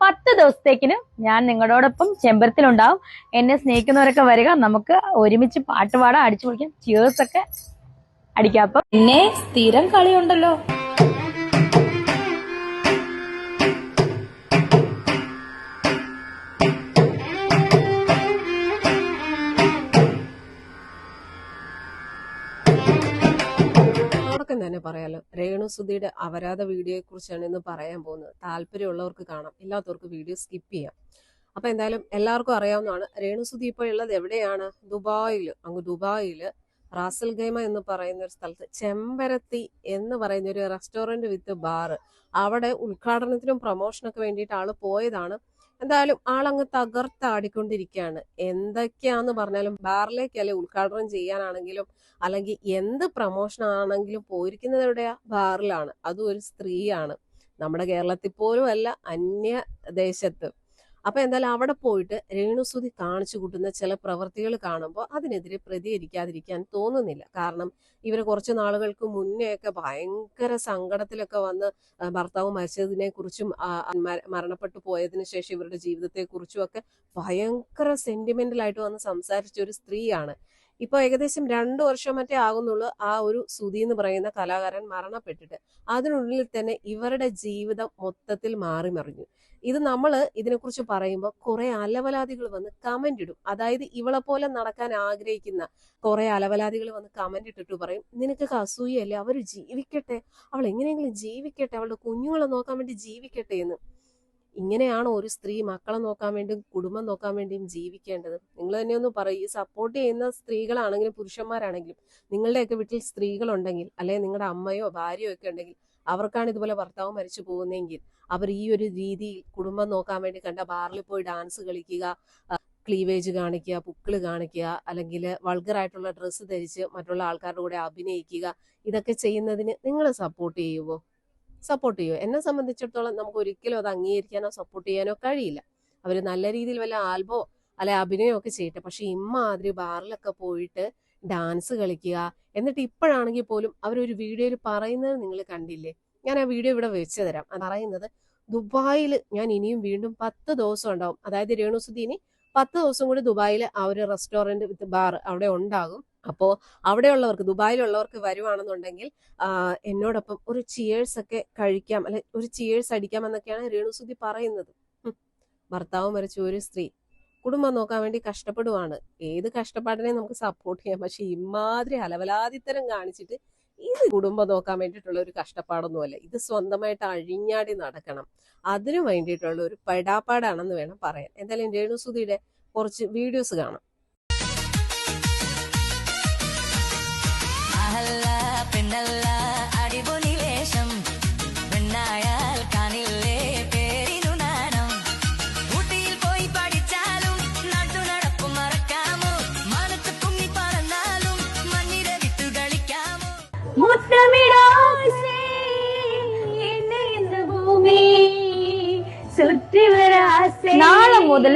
10 ദിവസത്തേക്കിന് ഞാൻ നിങ്ങളോടൊപ്പം ചെമ്പരത്തിലുണ്ടാവും. എന്നെ സ്നേഹിക്കുന്നവരൊക്കെ വരിക, നമുക്ക് ഒരുമിച്ച് പാട്ട് പാടാം, അടിച്ചു പൊളിക്കാം, ചിയേഴ്സ് ഒക്കെ അടിക്കാം. അപ്പം പിന്നെ സ്ഥിരം കളിയുണ്ടല്ലോ. തന്നെ പറയാലോ. രേണുസുധിയുടെ അപരാധ വീഡിയോയെ കുറിച്ചാണ് ഇന്ന് പറയാൻ പോകുന്നത്. താല്പര്യമുള്ളവർക്ക് കാണാം, ഇല്ലാത്തവർക്ക് വീഡിയോ സ്കിപ്പ് ചെയ്യാം. അപ്പൊ എന്തായാലും എല്ലാവർക്കും അറിയാവുന്നതാണ്, രേണുസുധി ഇപ്പോൾ ഉള്ളത് എവിടെയാണ്? ദുബായില് റാസൽ ഗൈമ എന്ന് പറയുന്ന ഒരു സ്ഥലത്ത് ചെമ്പരത്തി എന്ന് പറയുന്ന ഒരു റെസ്റ്റോറന്റ് വിത്ത് ബാർ, അവിടെ ഉദ്ഘാടനത്തിനും പ്രൊമോഷനൊക്കെ വേണ്ടിയിട്ട് ആള് പോയതാണ്. എന്തായാലും ആളങ്ങ് തകർത്താടിക്കൊണ്ടിരിക്കുകയാണ്. എന്തൊക്കെയാന്ന് പറഞ്ഞാലും ബാറിലേക്കല്ലേ ഉദ്ഘാടനം ചെയ്യാനാണെങ്കിലും അല്ലെങ്കിൽ എന്ത് പ്രൊമോഷൻ ആണെങ്കിലും പോയിരിക്കുന്നത് എവിടെയാ? ബാറിലാണ്. അതും ഒരു സ്ത്രീയാണ്. നമ്മുടെ കേരളത്തിൽ പോലും അല്ല, അന്യ ദേശത്ത്. അപ്പൊ എന്തായാലും അവിടെ പോയിട്ട് രേണുസുധി കാണിച്ചു കൂട്ടുന്ന ചില പ്രവൃത്തികൾ കാണുമ്പോൾ അതിനെതിരെ പ്രതികരിക്കാതിരിക്കാൻ തോന്നുന്നില്ല. കാരണം ഇവര് കുറച്ച് നാളുകൾക്ക് മുന്നേയൊക്കെ ഭയങ്കര സങ്കടത്തിലൊക്കെ വന്ന് ഭർത്താവ് മരിച്ചതിനെ കുറിച്ചും മരണപ്പെട്ടു പോയതിനു ശേഷം ഇവരുടെ ജീവിതത്തെ കുറിച്ചും ഒക്കെ ഭയങ്കര സെന്റിമെന്റലായിട്ട് വന്ന് സംസാരിച്ച ഒരു സ്ത്രീയാണ്. ഇപ്പൊ ഏകദേശം 2 വർഷം മറ്റേ ആകുന്നുള്ളൂ ആ ഒരു സുധി എന്ന് പറയുന്ന കലാകാരൻ മരണപ്പെട്ടിട്ട്. അതിനുള്ളിൽ തന്നെ ഇവരുടെ ജീവിതം മൊത്തത്തിൽ മാറി മറിഞ്ഞു. ഇത് ഇതിനെക്കുറിച്ച് പറയുമ്പോൾ കുറെ അലവലാദികൾ വന്ന് കമന്റ് ഇടും. അതായത് ഇവളെ പോലെ നടക്കാൻ ആഗ്രഹിക്കുന്ന കുറെ അലവലാദികൾ വന്ന് കമന്റ് ഇട്ടിട്ട് പറയും, നിനക്ക് അസൂയല്ലേ, അവര് ജീവിക്കട്ടെ, അവൾ എങ്ങനെയെങ്കിലും ജീവിക്കട്ടെ, അവളുടെ കുഞ്ഞുങ്ങളെ നോക്കാൻ വേണ്ടി ജീവിക്കട്ടെ എന്ന്. ഇങ്ങനെയാണോ ഒരു സ്ത്രീ മക്കളെ നോക്കാൻ വേണ്ടിയും കുടുംബം നോക്കാൻ വേണ്ടിയും ജീവിക്കേണ്ടത്? നിങ്ങൾ തന്നെ ഒന്ന് പറയും. ഈ സപ്പോർട്ട് ചെയ്യുന്ന സ്ത്രീകളാണെങ്കിലും പുരുഷന്മാരാണെങ്കിലും, നിങ്ങളുടെയൊക്കെ വീട്ടിൽ സ്ത്രീകളുണ്ടെങ്കിൽ, അല്ലെങ്കിൽ നിങ്ങളുടെ അമ്മയോ ഭാര്യയോ ഒക്കെ ഉണ്ടെങ്കിൽ, അവർക്കാണ് ഇതുപോലെ ഭർത്താവ് മരിച്ചു പോകുന്നതെങ്കിൽ അവർ ഈ ഒരു രീതിയിൽ കുടുംബം നോക്കാൻ വേണ്ടി കണ്ട ബാറിൽ പോയി ഡാൻസ് കളിക്കുക, ക്ലീവേജ് കാണിക്കുക, പുക്കിള് കാണിക്കുക, അല്ലെങ്കിൽ വൾഗറായിട്ടുള്ള ഡ്രസ്സ് ധരിച്ച് മറ്റുള്ള ആൾക്കാരുടെ കൂടെ അഭിനയിക്കുക, ഇതൊക്കെ ചെയ്യുന്നതിന് നിങ്ങൾ സപ്പോർട്ട് ചെയ്യുമോ? സപ്പോർട്ട് ചെയ്യുമോ? എന്നെ സംബന്ധിച്ചിടത്തോളം നമുക്ക് ഒരിക്കലും അത് അംഗീകരിക്കാനോ സപ്പോർട്ട് ചെയ്യാനോ കഴിയില്ല. അവർ നല്ല രീതിയിൽ വല്ല ആൽബോ അല്ലെ അഭിനയോ ഒക്കെ ചെയ്യട്ടെ. പക്ഷെ ഇമ്മാതിരി ബാറിലൊക്കെ പോയിട്ട് ഡാൻസ് കളിക്കുക, എന്നിട്ട് ഇപ്പോഴാണെങ്കിൽ പോലും അവരൊരു വീഡിയോയിൽ പറയുന്നത് നിങ്ങൾ കണ്ടില്ലേ? ഞാൻ ആ വീഡിയോ ഇവിടെ വെച്ച് തരാം. അത് പറയുന്നത്, ദുബായിൽ ഞാൻ ഇനിയും വീണ്ടും 10 ദിവസം ഉണ്ടാവും. അതായത് രേണുസുധി ഇനി 10 ദിവസം കൂടി ദുബായിൽ ആ ഒരു റെസ്റ്റോറന്റ് വിത്ത് ബാർ അവിടെ ഉണ്ടാകും. അപ്പോ അവിടെയുള്ളവർക്ക്, ദുബായിലുള്ളവർക്ക് വരുവാണെന്നുണ്ടെങ്കിൽ എന്നോടൊപ്പം ഒരു ചിയേഴ്സ് ഒക്കെ കഴിക്കാം, അല്ലെ ഒരു ചിയേഴ്സ് അടിക്കാം എന്നൊക്കെയാണ് രേണുസുധി പറയുന്നത്. ഭർത്താവ് മരിച്ച ഒരു സ്ത്രീ കുടുംബം നോക്കാൻ വേണ്ടി കഷ്ടപ്പെടുവാണ്. ഏത് കഷ്ടപ്പാടിനെ നമുക്ക് സപ്പോർട്ട് ചെയ്യാം. പക്ഷെ ഇമാതിരി അലവലാതിത്തരം കാണിച്ചിട്ട് ഇത് കുടുംബം നോക്കാൻ വേണ്ടിയിട്ടുള്ള ഒരു കഷ്ടപ്പാടൊന്നുമല്ല. ഇത് സ്വന്തമായിട്ട് അഴിഞ്ഞാടി നടക്കണം. അതിനു വേണ്ടിയിട്ടുള്ള ഒരു പെടാപ്പാടാണെന്ന് വേണം പറയാൻ. എന്തായാലും രേണുസുധിയുടെ കുറച്ച് വീഡിയോസ് കാണാം. നാളെ മുതൽ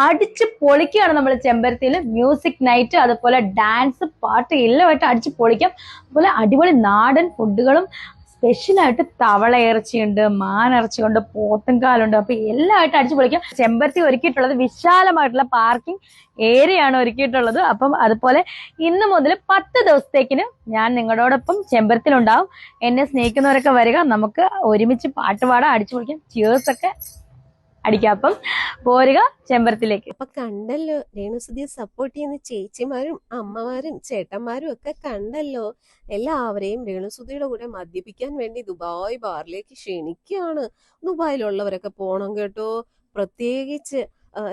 അടിച്ച് പൊളിക്കുകയാണ് നമ്മൾ ചെമ്പരത്തിയിൽ. മ്യൂസിക് നൈറ്റ്, അതുപോലെ ഡാൻസ്, പാട്ട് എല്ലാമായിട്ട് അടിച്ച് പൊളിക്കാം. അതുപോലെ അടിപൊളി നാടൻ ഫുഡുകളും, സ്പെഷ്യലായിട്ട് തവള ഇറച്ചിയുണ്ട്, മാനിറച്ചിയുണ്ട്, പോത്തുംകാലുണ്ട്. അപ്പൊ എല്ലാമായിട്ട് അടിച്ചു പൊളിക്കാം. ചെമ്പരത്തി ഒരുക്കിയിട്ടുള്ളത് വിശാലമായിട്ടുള്ള പാർക്കിംഗ് ഏരിയ ആണ് ഒരുക്കിയിട്ടുള്ളത്. അപ്പം അതുപോലെ ഇന്ന് മുതൽ 10 ദിവസത്തേക്കിന് ഞാൻ നിങ്ങളോടൊപ്പം ചെമ്പരത്തിലുണ്ടാവും. എന്നെ സ്നേഹിക്കുന്നവരൊക്കെ വരിക, നമുക്ക് ഒരുമിച്ച് പാട്ട് പാടാം, അടിച്ചു പൊളിക്കാം, ചിയേഴ്സ് ഒക്കെ അടിക്കാം. അപ്പം പോരുക ചെമ്പരത്തിലേക്ക്. അപ്പൊ കണ്ടല്ലോ, രേണുസുധിയെ സപ്പോർട്ട് ചെയ്യുന്ന ചേച്ചിമാരും അമ്മമാരും ചേട്ടന്മാരും ഒക്കെ കണ്ടല്ലോ. എല്ലാവരെയും രേണുസുധിയുടെ കൂടെ മദ്യപിക്കാൻ വേണ്ടി ദുബായ് ബാറിലേക്ക് ക്ഷണിക്കുകയാണ്. ദുബായിലുള്ളവരൊക്കെ പോണം കേട്ടോ. പ്രത്യേകിച്ച്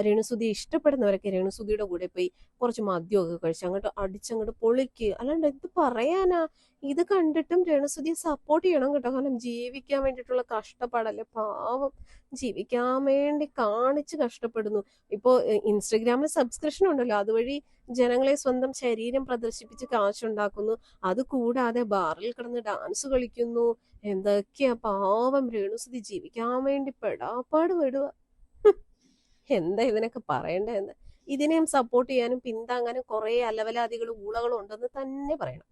രേണുസുധി ഇഷ്ടപ്പെടുന്നവരൊക്കെ രേണുസുധിയുടെ കൂടെ പോയി കുറച്ച് മദ്യമൊക്കെ കഴിച്ച് അങ്ങോട്ട് അടിച്ചങ്ങോട്ട് പൊളിക്കുക. അല്ലാണ്ട് എന്ത് പറയാനാ? ഇത് കണ്ടിട്ടും രേണുസുധിയെ സപ്പോർട്ട് ചെയ്യണം കേട്ടോ. കാരണം ജീവിക്കാൻ വേണ്ടിയിട്ടുള്ള കഷ്ടപ്പാടല്ലേ, പാവം. ജീവിക്കാൻ വേണ്ടി കാണിച്ച് കഷ്ടപ്പെടുന്നു. ഇപ്പോ ഇൻസ്റ്റഗ്രാമിൽ സബ്സ്ക്രിപ്ഷൻ ഉണ്ടല്ലോ, അതുവഴി ജനങ്ങളെ സ്വന്തം ശരീരം പ്രദർശിപ്പിച്ച് കാശുണ്ടാക്കുന്നു. അത് കൂടാതെ ബാറിൽ കിടന്ന് ഡാൻസ് കളിക്കുന്നു. എന്തൊക്കെയാ പാവം രേണുസുധി ജീവിക്കാൻ വേണ്ടി പെടാപ്പാട് വിടുക. എന്താ ഇതിനൊക്കെ പറയണ്ടെന്ന്? ഇതിനെയും സപ്പോർട്ട് ചെയ്യാനും പിന്താങ്ങാനും കുറെ അലവലാദികളും ഊളകളും ഉണ്ടെന്ന് തന്നെ പറയണം.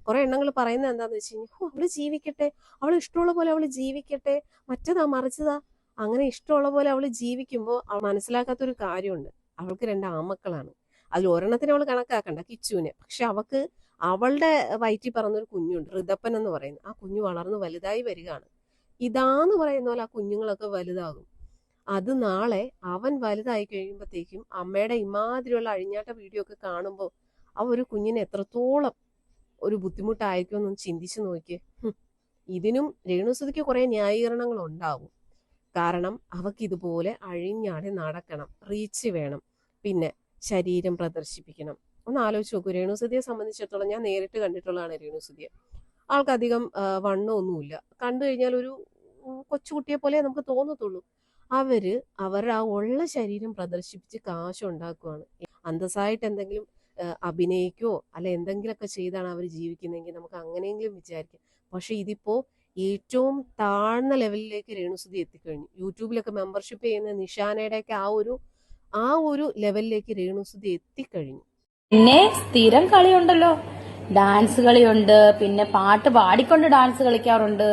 കുറെ എണ്ണങ്ങൾ പറയുന്നത് എന്താന്ന് വെച്ച് കഴിഞ്ഞാൽ, അവള് ജീവിക്കട്ടെ, അവള് ഇഷ്ടമുള്ള പോലെ അവള് ജീവിക്കട്ടെ, മറ്റേതാ മറിച്ചതാ, അങ്ങനെ ഇഷ്ടമുള്ള പോലെ അവള് ജീവിക്കുമ്പോൾ അവൾ മനസ്സിലാക്കാത്തൊരു കാര്യമുണ്ട്. അവൾക്ക് 2 ആൺമക്കളാണ്. അതിൽ ഒരെണ്ണത്തിന് അവൾ കണക്കാക്കണ്ട, കിച്ചുവിനെ. പക്ഷെ അവൾക്ക് അവളുടെ വയറ്റിൽ പറന്നൊരു കുഞ്ഞുണ്ട്, ഋതപ്പൻ എന്ന് പറയുന്നത്. ആ കുഞ്ഞു വളർന്ന് വലുതായി വരികയാണ്. ഇതാന്ന് പറയുന്ന പോലെ ആ കുഞ്ഞുങ്ങളൊക്കെ വലുതാകും. അത് നാളെ അവൻ വലുതായി കഴിയുമ്പോഴത്തേക്കും അമ്മയുടെ ഇമാതിരിയുള്ള അഴിഞ്ഞാട്ട വീഡിയോ ഒക്കെ കാണുമ്പോൾ ആ ഒരു കുഞ്ഞിന് എത്രത്തോളം ഒരു ബുദ്ധിമുട്ടായിരിക്കും എന്നൊന്ന് ചിന്തിച്ചു നോക്കിയേ. ഇതിനും രേണുസുതിക്ക് കുറെ ന്യായീകരണങ്ങൾ ഉണ്ടാവും. കാരണം അവക്ക് ഇതുപോലെ അഴിഞ്ഞാടി നടക്കണം, റീച്ച് വേണം, പിന്നെ ശരീരം പ്രദർശിപ്പിക്കണം. ഒന്ന് ആലോചിച്ച് നോക്കൂ. രേണുസുതിയെ സംബന്ധിച്ചിടത്തോളം ഞാൻ നേരിട്ട് കണ്ടിട്ടുള്ളതാണ് രേണുസുതിയെ. ആൾക്കധികം വണ്ണമൊന്നുമില്ല. കണ്ടു കഴിഞ്ഞാൽ ഒരു കൊച്ചുകുട്ടിയെ പോലെ നമുക്ക് തോന്നത്തുള്ളൂ. അവരുടെ ആ ഉള്ള ശരീരം പ്രദർശിപ്പിച്ച് കാശുണ്ടാക്കുവാണ്. അന്തസ്സായിട്ട് എന്തെങ്കിലും അഭിനയിക്കോ അല്ല എന്തെങ്കിലുമൊക്കെ ചെയ്താണ് അവർ ജീവിക്കുന്നതെങ്കിൽ നമുക്ക് അങ്ങനെയെങ്കിലും വിചാരിക്കാം. പക്ഷെ ഇതിപ്പോ ഏറ്റവും താഴ്ന്ന ലെവലിലേക്ക് രേണുസുതി എത്തിക്കഴിഞ്ഞു. യൂട്യൂബിലൊക്കെ മെമ്പർഷിപ്പ് ചെയ്യുന്ന നിഷാനയുടെയൊക്കെ ആ ഒരു ലെവലിലേക്ക് രേണുസുതി എത്തിക്കഴിഞ്ഞു. പിന്നെ സ്ഥിരം കളിയുണ്ടല്ലോ, ഡാൻസ് കളിയുണ്ട്, പിന്നെ പാട്ട് പാടിക്കൊണ്ട് ഡാൻസ് കളിക്കാറുണ്ട്.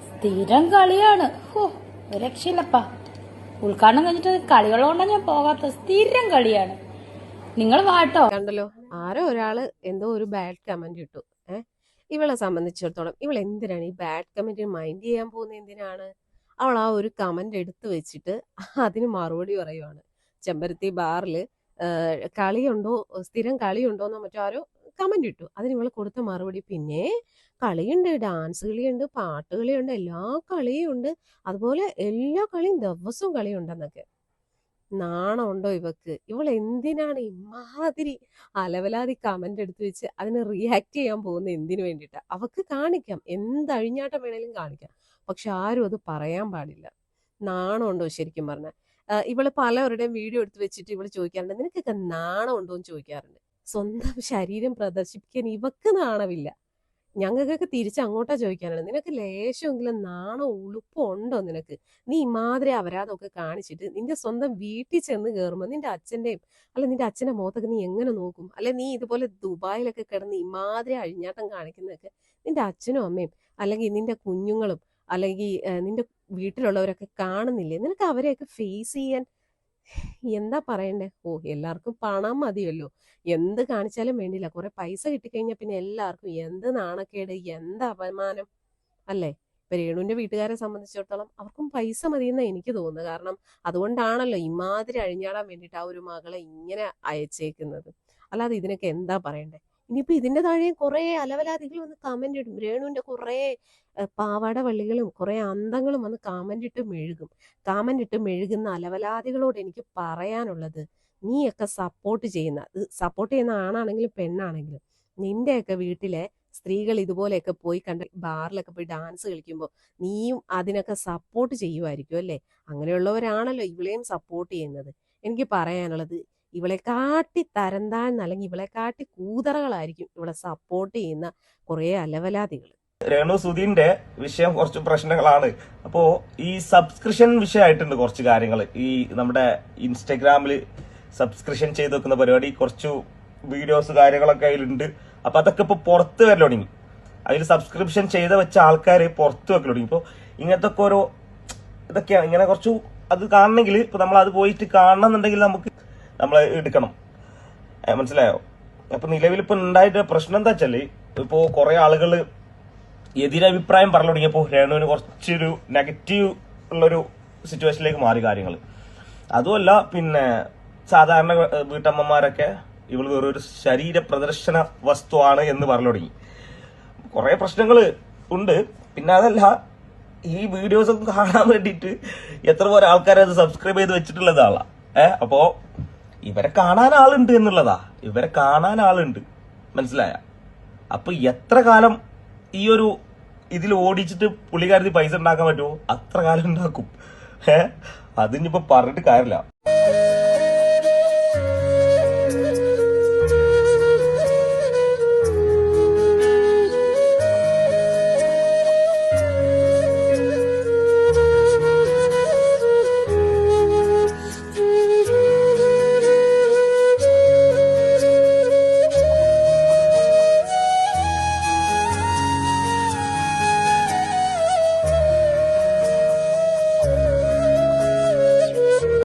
സ്ഥിരം കളിയാണ്. രക്ഷയില്ലപ്പാ. ഉദ്ഘാടനം കഴിഞ്ഞിട്ട് കളികളുകൊണ്ടാണ് ഞാൻ പോകാത്ത. സ്ഥിരം കളിയാണ്. നിങ്ങൾ വാട്ടോ. കണ്ടല്ലോ, ആരോ ഒരാള് എന്തോ ഒരു ബാഡ് കമന്റ് ഇട്ടു. ഇവളെ സംബന്ധിച്ചിടത്തോളം ഇവൾ എന്തിനാണ് ഈ ബാഡ് കമന്റ് മൈൻഡ് ചെയ്യാൻ പോകുന്നത്? എന്തിനാണ്? അവൾ ആ ഒരു കമന്റ് എടുത്തു വെച്ചിട്ട് അതിന് മറുപടി പറയുവാണ്. ചെമ്പരത്തി ബാറിൽ കളിയുണ്ടോ, സ്ഥിരം കളിയുണ്ടോന്നോ മറ്റോ ആരോ കമന്റ് ഇട്ടു. അതിന് ഇവൾ കൊടുത്ത മറുപടി, പിന്നെ കളിയുണ്ട്, ഡാൻസ് കളിയുണ്ട്, പാട്ട് കളിയുണ്ട്, എല്ലാ കളിയും ഉണ്ട്, അതുപോലെ എല്ലാ കളിയും ദിവസവും കളിയുണ്ടെന്നൊക്കെ. നാണമുണ്ടോ ഇവക്ക്? ഇവൾ എന്തിനാണ് ഇമാതിരി അലവലാതി കമന്റ് എടുത്തു വെച്ച് അതിന് റിയാക്ട് ചെയ്യാൻ പോകുന്നത്? എന്തിനു വേണ്ടിയിട്ടാ? അവക്ക് കാണിക്കാം, എന്ത് അഴിഞ്ഞാട്ടം വേണേലും കാണിക്കാം. പക്ഷെ ആരും അത് പറയാൻ പാടില്ല. നാണമുണ്ടോ ശരിക്കും പറഞ്ഞാൽ? ഇവള് പലവരുടെയും വീഡിയോ എടുത്ത് വെച്ചിട്ട് ഇവള് ചോദിക്കാറുണ്ട്, നിനക്കൊക്കെ നാണമുണ്ടോ എന്ന് ചോദിക്കാറുണ്ട്. സ്വന്തം ശരീരം പ്രദർശിപ്പിക്കാൻ ഇവക്ക് നാണമില്ല. ഞങ്ങൾക്കൊക്കെ തിരിച്ച് അങ്ങോട്ടാ ചോദിക്കാനാണ്, നിനക്ക് ലേശമെങ്കിലും നാണോ ഉളുപ്പോ ഉണ്ടോ നിനക്ക്? നീ ഇമാതിരി അപരാധമൊക്കെ കാണിച്ചിട്ട് നിന്റെ സ്വന്തം വീട്ടിൽ ചെന്ന് കയറുമ്പോൾ നിന്റെ അച്ഛൻ്റെയും അല്ല നിന്റെ അച്ഛൻ്റെ മുഖത്തൊക്കെ നീ എങ്ങനെ നോക്കും? അല്ലെ നീ ഇതുപോലെ ദുബായിലൊക്കെ കിടന്ന് ഇമാതിരി അഴിഞ്ഞാട്ടം കാണിക്കുന്നതൊക്കെ നിന്റെ അച്ഛനും അമ്മയും അല്ലെങ്കിൽ നിന്റെ കുഞ്ഞുങ്ങളും അല്ലെങ്കിൽ നിന്റെ വീട്ടിലുള്ളവരൊക്കെ കാണുന്നില്ലേ? നിനക്ക് അവരെയൊക്കെ ഫേസ് ചെയ്യാൻ എന്താ പറയണ്ടേ? എല്ലാവർക്കും പണം മതിയല്ലോ, എന്ത് കാണിച്ചാലും വേണ്ടില്ല. കുറെ പൈസ കിട്ടിക്കഴിഞ്ഞാൽ പിന്നെ എല്ലാവർക്കും എന്ത് നാണക്കേട്, എന്ത് അപമാനം അല്ലേ? ഇപ്പൊ രേണുവിന്റെ വീട്ടുകാരെ സംബന്ധിച്ചിടത്തോളം അവർക്കും പൈസ മതിയെന്നാണ് എനിക്ക് തോന്നുന്നത്. കാരണം അതുകൊണ്ടാണല്ലോ ഇമാതിരി അഴിഞ്ഞാടാൻ വേണ്ടിയിട്ട് ആ ഒരു മകളെ ഇങ്ങനെ അയച്ചേക്കുന്നത്. അല്ലാതെ ഇതിനൊക്കെ എന്താ പറയണ്ടേ? ഇനിയിപ്പോ ഇതിന്റെ താഴെ കുറെ അലവലാദികൾ വന്ന് കമന്റ് ഇടും. രേണുവിന്റെ കുറെ പാവാട വള്ളികളും കുറെ അന്തങ്ങളും വന്ന് കമന്റ് ഇട്ട് മെഴുകുന്ന അലവലാദികളോട് എനിക്ക് പറയാനുള്ളത്, നീയൊക്കെ സപ്പോർട്ട് ചെയ്യുന്ന ആണാണെങ്കിലും പെണ്ണാണെങ്കിലും നിന്റെയൊക്കെ വീട്ടിലെ സ്ത്രീകൾ ഇതുപോലെയൊക്കെ പോയി കണ്ട ബാറിലൊക്കെ പോയി ഡാൻസ് കളിക്കുമ്പോൾ നീയും അതിനൊക്കെ സപ്പോർട്ട് ചെയ്യുമായിരിക്കും അല്ലേ? അങ്ങനെയുള്ളവരാണല്ലോ ഇവളെയും സപ്പോർട്ട് ചെയ്യുന്നത്. എനിക്ക് പറയാനുള്ളത്, ഇവളെ കാട്ടി തരംതാഴ്ന്ന അല്ലെങ്കിൽ ഇവളെ കാട്ടി കൂതറകളായിരിക്കും ഇവളെ സപ്പോർട്ട് ചെയ്യുന്ന കുറെ അലവലാദികൾ. രേണുസുതിന്റെ വിഷയം കുറച്ച് പ്രശ്നങ്ങളാണ്. അപ്പോ ഈ സബ്സ്ക്രിപ്ഷൻ വിഷയമായിട്ടുണ്ട് കുറച്ച് കാര്യങ്ങൾ. ഈ നമ്മുടെ ഇൻസ്റ്റഗ്രാമില് സബ്സ്ക്രിപ്ഷൻ ചെയ്ത് വെക്കുന്ന പരിപാടി, കുറച്ച് വീഡിയോസ് കാര്യങ്ങളൊക്കെ അതിലുണ്ട്. അപ്പൊ അതൊക്കെ ഇപ്പൊ പുറത്ത് വരൽ തുടങ്ങി. അതിൽ സബ്സ്ക്രിപ്ഷൻ ചെയ്ത് വെച്ച ആൾക്കാർ പുറത്ത് വെക്കൽ തുടങ്ങി. ഇപ്പൊ ഇങ്ങനത്തെ ഒക്കെ ഓരോ ഇതൊക്കെയാണ്. ഇങ്ങനെ കുറച്ചു അത് കാണണമെങ്കിൽ ഇപ്പൊ നമ്മൾ അത് പോയിട്ട് കാണണം എന്നുണ്ടെങ്കിൽ നമ്മൾ എടുക്കണം. മനസ്സിലായോ? അപ്പൊ നിലവിൽ ഇപ്പൊ ഉണ്ടായിട്ട് പ്രശ്നം എന്താ വെച്ചാല്, ഇപ്പോ കുറെ ആളുകള് എതിരഭിപ്രായം പറഞ്ഞു തുടങ്ങിയപ്പോ രേണുവിന് കുറച്ചൊരു നെഗറ്റീവ് ഉള്ളൊരു സിറ്റുവേഷനിലേക്ക് മാറി കാര്യങ്ങൾ. അതുമല്ല, പിന്നെ സാധാരണ വീട്ടമ്മമാരൊക്കെ ഇവൾ വേറൊരു ശരീര പ്രദർശന വസ്തുവാണ് എന്ന് പറഞ്ഞു തുടങ്ങി. കുറെ പ്രശ്നങ്ങൾ ഉണ്ട്. പിന്നെ അതല്ല, ഈ വീഡിയോസ് ഒക്കെ കാണാൻ വേണ്ടിയിട്ട് എത്ര പോലെ ആൾക്കാരെ അത് സബ്സ്ക്രൈബ് ചെയ്ത് വെച്ചിട്ടുള്ളതാളാ. അപ്പോ ഇവരെ കാണാൻ ആളുണ്ട് എന്നുള്ളതാ. ഇവരെ കാണാൻ ആളുണ്ട്, മനസ്സിലായ? അപ്പൊ എത്ര കാലം ഈ ഒരു ഇതിൽ ഓടിച്ചിട്ട് പുള്ളിക്കാരത്തി പൈസ ഉണ്ടാക്കാൻ പറ്റുമോ അത്ര കാലം ഉണ്ടാക്കും. അതിനിപ്പോ പറഞ്ഞിട്ട് കാര്യമില്ല.